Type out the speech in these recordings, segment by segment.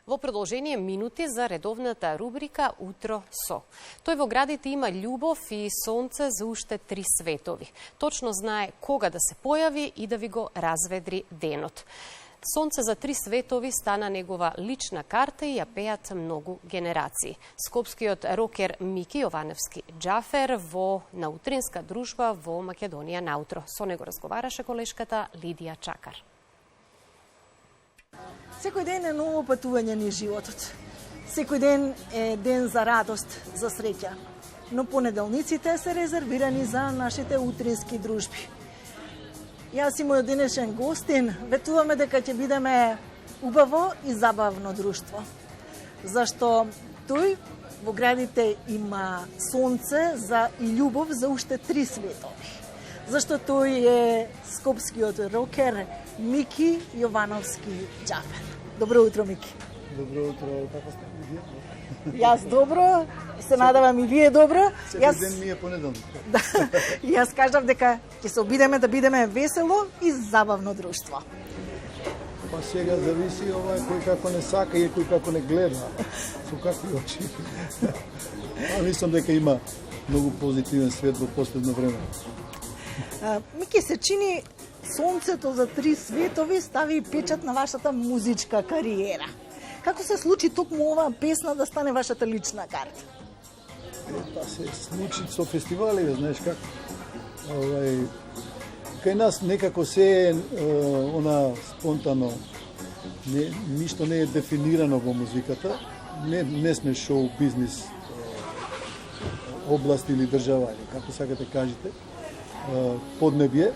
Во продолжение минути за редовната рубрика Утро со. Тој во градите има љубов и сонце за уште 3 светови. Точно знае кога да се појави и да ви го разведри денот. Сонце за 3 светови стана негова лична карта и ја пеат многу генерации. Скопскиот рокер Мики Јовановски Џафер во наутринска дружба во Македонија наутро. Со него разговараше колешката Лидија Чакар. Секој ден е ново патување низ животот. Секој ден е ден за радост, за среќа. Но понеделниците се резервирани за нашите утрински дружби. Јас и мојот денешен гостин ветуваме дека ќе бидеме убаво и забавно друштво. Зашто тој во градите има сонце за и љубов за уште 3 светови. Зашто тој е скопскиот рокер Мики Јовановски Џафер. Добро утро, Мики. Добро утро, како сте вие? Јас добро, се надевам и вие добро. Секој ден ми е понеделник. Да, јас кажав дека ќе се обидеме да бидеме весело и забавно друштво. Па сега зависи кој како не сака и кој како не гледа. Со какви очи. Мислам дека има многу позитивен свет во последно време. Мики, се чини сонцето за 3 светови стави печат на вашата музичка кариера. Како се случи токму оваа песна да стане вашата лична карта? Па се случи со фестивали, знаеш како. Кај нас некако се она спонтано, ништо не е дефинирано во музиката. Не сме шоу бизнис област или држава, или како сакате кажете, поднебје.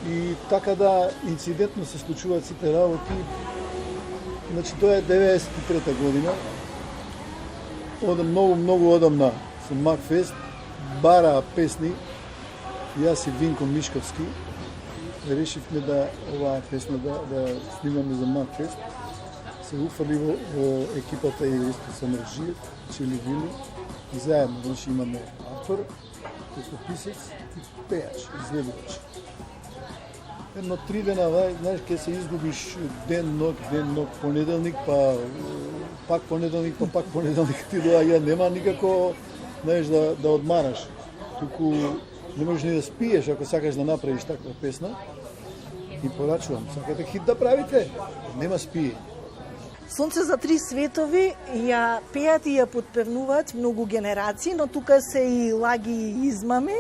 И така да инцидентно се случуваат сите работи. Значи, тоа е 93-та година. Многу одамна со Макфест бараа песни. Јас и Винко Мишковски решивме да оваа песна да снимаме за Макфест. Се уфали во екипата и Ристо Самарджиев, Чили Вили. И заедно, значи, имаме автор, песописец и пејач, изведувач. Едно 3 дена, знаеш, ке се изгубиш ден, ног, понеделник, па пак понеделник, па пак понеделник ти доаѓа, нема никако, знаеш, да одмараш. Туку не можеш ни да спиеш ако сакаш да направиш таква песна. И порачувам, сакате хит да правите, нема спие. Сонце за 3 светови ја пеат и ја подпевнуваат многу генерации, но тука се и лаги и измами.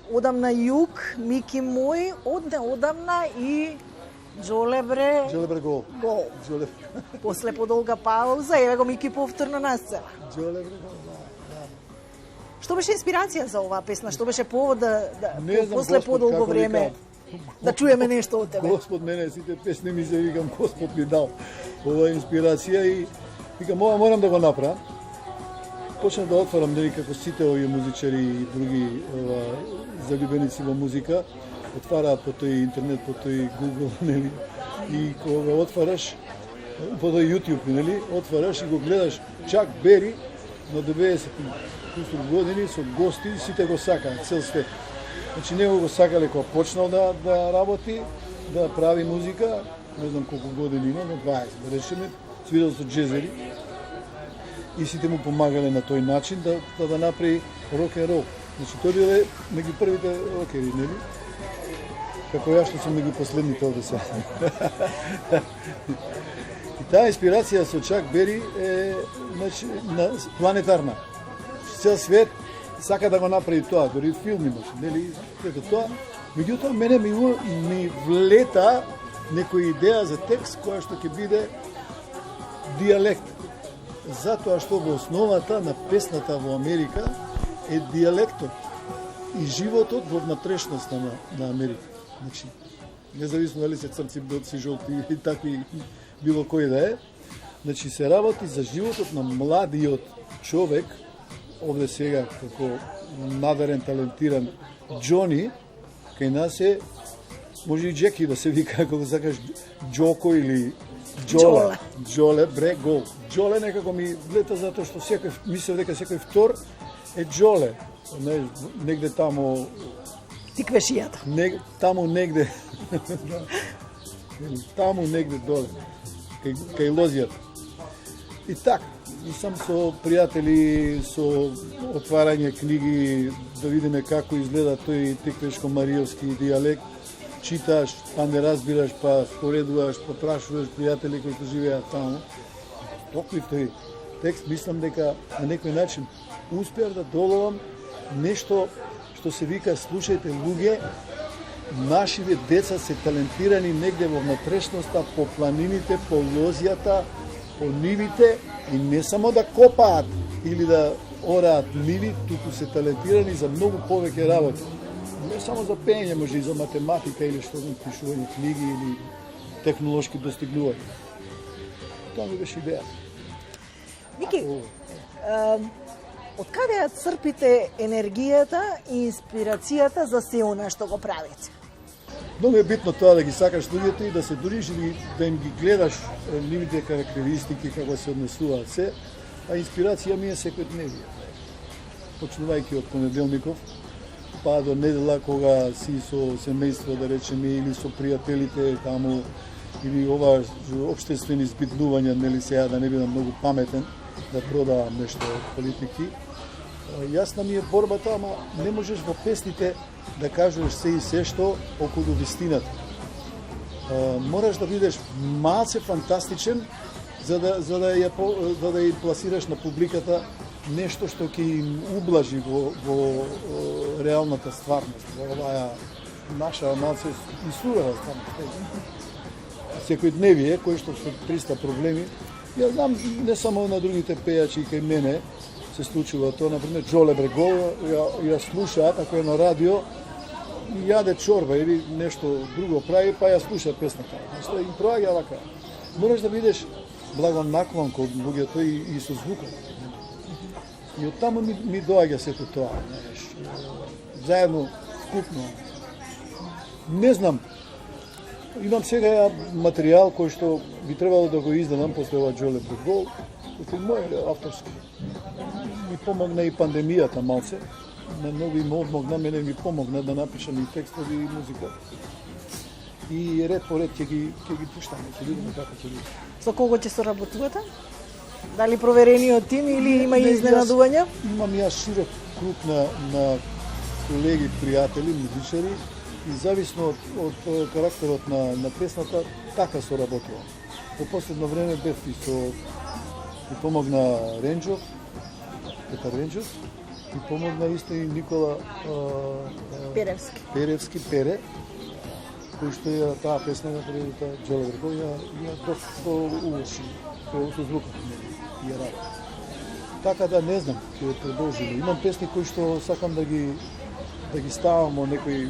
Одамна југ, Мики мој, одамна и Џолебре гол. Џолебре. После подолга пауза, еве го Мики повторно на сцена. Џолебре гол, да. Што беше инспирација за оваа песна? Што беше повод да знам, после подолго време да чуеме нешто од тебе? Господ мене сите песни ми се викам Господ ми дал оваа инспирација и викам ова морам да го направам. Почнав да отварам, нели, како сите овие музичари и други залюбеници во музика, отвараат по тој интернет, по тој Google, нели, и кога отвараш, по тој YouTube, нели, отвараш и го гледаш Чак Бери на 90 години со гости, сите го сакаат, цел свет. Значи, него го сакале кога почнал да работи, да прави музика, не знам колку години има, но 20, да речеме, свирал со джезери. И сите му помагале на тој начин да направи рок-н-рол. Значи, тој биле меѓу првите рокери, нели? Како ја што сум меѓу последните овде се. И таа инспирација со Чак Бери е, значи, планетарна. Цел свет сака да го направи тоа, дори филм имаше, нели? Ето тоа. Меѓутоа, мене ми влета некоја идеја за текст која што ќе биде дијалект. Затоа што во основата на песната во Америка е дијалектот и животот во внатрешноста на Америка. Значи, независно дали се црци, белци, жолти и такви било кој да е, значи се работи за животот на младиот човек, овде сега како надарен, талентиран Џони, кај нас е, може и Джеки да се вика, ако сакаш Џоко или Џоле, бре, гол. Џоле некако ми влета затоа што мислев дека секој втор е Џоле. Негде тамо... Тиквешијата. Таму негде... Таму негде доле. Кај лозијата. И така, и сам со пријатели, со отварање книги, да видиме како изгледа тој теквешко-мариовски дијалект. Читаш, па не разбираш, па споредуваш, па прашуваш пријатели кои што живеат таму. Тој текст, мислам дека на некој начин успеав да доловам нешто што се вика слушајте луѓе, нашите деца се талентирани негде во внатрешноста, по планините, по лозјата, по нивите и не само да копаат или да ораат ниви, туку се талентирани за многу повеќе работи. Не само за пеење, може и за математика или што знам, пишување книги или технолошки достигнувања. Тоа ми беше идеја. Мики, од каде ја црпите енергијата и инспирацијата за се она што го правите? Многу е битно тоа да ги сакаш луѓето и да се дружиш или да им ги гледаш нивните карактеристики како се однесуваат се, а инспирација ми е секојдневие. Почнувајќи од понеделников, па до недела кога си со семејство, да речеме, или со пријателите таму, или ова општествени збитнувања, нели сега да не бидам многу паметен, да продавам нешто политики. Јасна ми е борбата, ама не можеш во песните да кажеш се и се што околу вистината. Мораш да бидеш малце фантастичен за да ја пласираш на публиката нешто што ќе им ублажи во реалната стварност, во оваа наша малце и сурова стварност. Секојдневие, кој што со 300 проблеми, ја знам не само на другите пејачи кај мене се случува тоа, например, Джоле Брегова ја слушаат, ако е на радио, јаде чорба или нешто друго прави, па ја слуша песната. Што им проаѓа вака. Мораш да бидеш благонаклон кон луѓето и со звукот. И од таму ми доаѓа сето тоа, знаеш. Заедно, вкупно. Не знам, имам сега материјал кој што би требало да го издадам после ова Джоле Брегол, кој мој авторски. Ми помогна и пандемијата малце. На многу им одмогна, мене ми помогна да напишам и текстови и музика. И ред по ред ќе ги пуштаме, ќе видиме како ќе биде. Со кого ќе соработувате? Дали проверениот тим или има и изненадувања? Имам јас широк круг на колеги, пријатели, музичари и зависно од карактерот на песната, така соработувам. Во последно време бев и ми помогна Ренџов, Петар Ренџов, и помогна исто и Никола Перевски Пере, кој што ја таа песна на предата Джоле Брегол ја доста улоши со звукот и ја ради. Така да не знам, ќе продолжиме. Имам песни кои што сакам да ги ставам во некој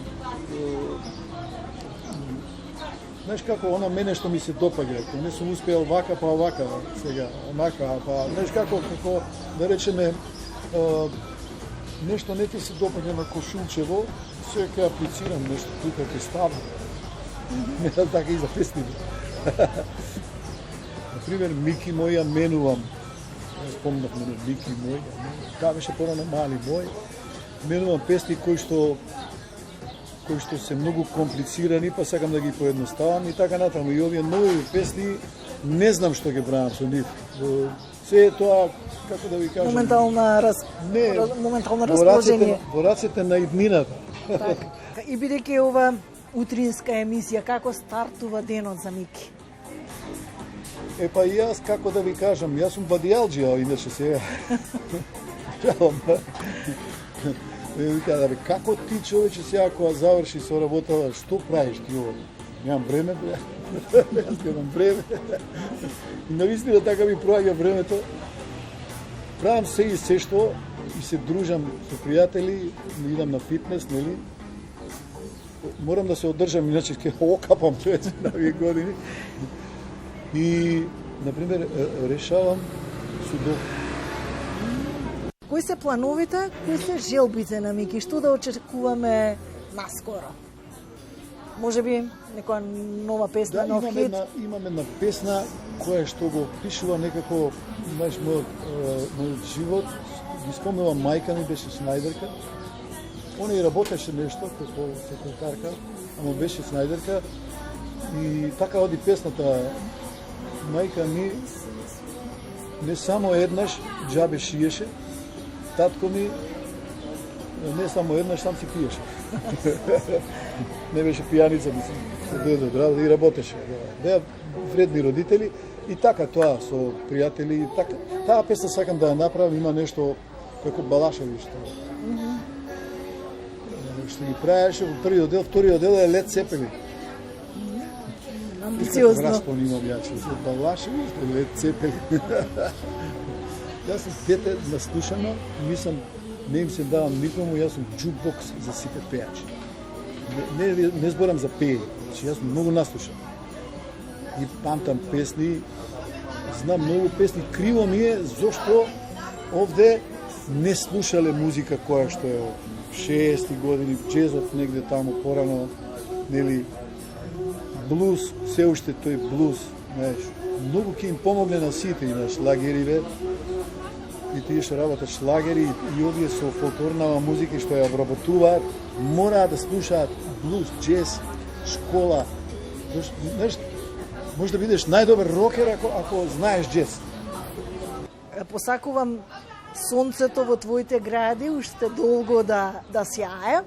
знаеш како, она мене што ми се допаѓа, ако не сум успеал вака, па вака, сега, онака, па, знаеш како, да речеме, нешто не ти се допаѓа на Кошулчево, се ќе аплицирам нешто тука, ќе ставам. Не да така и за песните. Например, Мики мој, ја менувам. Ја спомнав мене, Мики мој, таа беше порано Мали мој. Менувам песни кои што се многу комплицирани, па сакам да ги поедноставам и така натаму. И овие нови песни, не знам што ќе правам со нив. Се е тоа, како да ви кажам... Моментално расположение. Во рацете на иднината. Така. И бидејќи ова утринска емисија, како стартува денот за Мики? Па и јас, како да ви кажам, јас сум бадијалџија, иначе сега. Како ти, човече, сега кога заврши со работава, што правиш ти ово? Немам време, јас немам време. И навистина така ми проаѓа времето. Правам се и се што и се дружам со пријатели, идам на фитнес, нели? Морам да се одржам, иначе ќе окапам човече на овие години. И, например, решавам судоку. Кои се плановите, кои се желбите на Мики? Што да очекуваме наскоро? Може би некоја нова песна, нов хит? Имаме една песна која што го пишува некако, знаеш, мојот живот. Ги спомнувам, мајка ми беше снајдерка. Она и работеше нешто како секретарка, ама беше снајдерка. И така оди песната. Мајка ми не само еднаш джабе шиеше, татко ми не само еднаш сам си пиеше. Не беше пијаница, мислам, се дојде од работа и работеше. Беа вредни родители и така тоа со пријатели и така. Таа песна сакам да ја направам, има нешто како Балашеви што ги правеше во првиот дел, вториот дел е Лед Цепели. Амбициозно. Распон имам јаче, Балашеви, Лед Цепели. Јас сум дете наслушано, не им се давам никому, јас сум джукбокс за сите пејачи. Не зборам за пеј, значи јас сум многу наслушан. И памтам песни, знам многу песни, криво ми е зошто овде не слушале музика која што е од 60-ти години, джезот негде таму порано, нели, блуз, се уште тој блуз, знаеш, многу ќе им помогне на сите, имаш лагериве, и тие што работат шлагери и овие со фолклорна музика што ја обработуваат, мораат да слушаат блуз, джез, школа. Знаеш, може да бидеш најдобар рокер ако знаеш джез. Посакувам сонцето во твоите гради уште долго да сјае,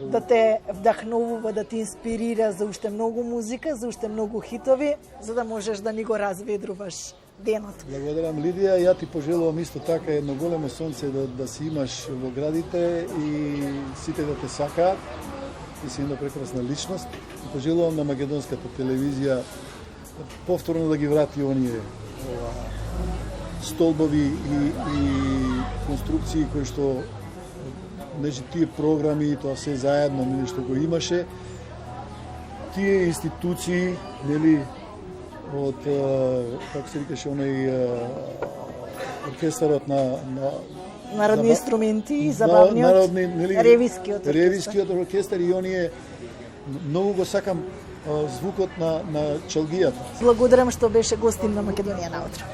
да те вдахновува, да те инспирира за уште многу музика, за уште многу хитови, за да можеш да ни го разведруваш денот. Благодарам, Лидија, ја ти пожелувам исто така едно големо сонце да си имаш во градите и сите да те сакаат. Ти си една прекрасна личност. Пожелувам на македонската телевизија повторно да ги врати оние столбови и конструкции кои што тие програми и тоа се заедно нели што го имаше, тие институции, нели, од како се викаше оној оркестарот на народни инструменти, забавниот, ревискиот оркестар и оние многу го сакам звукот на чалгијата. Благодарам што беше гостин на Македонија наутро.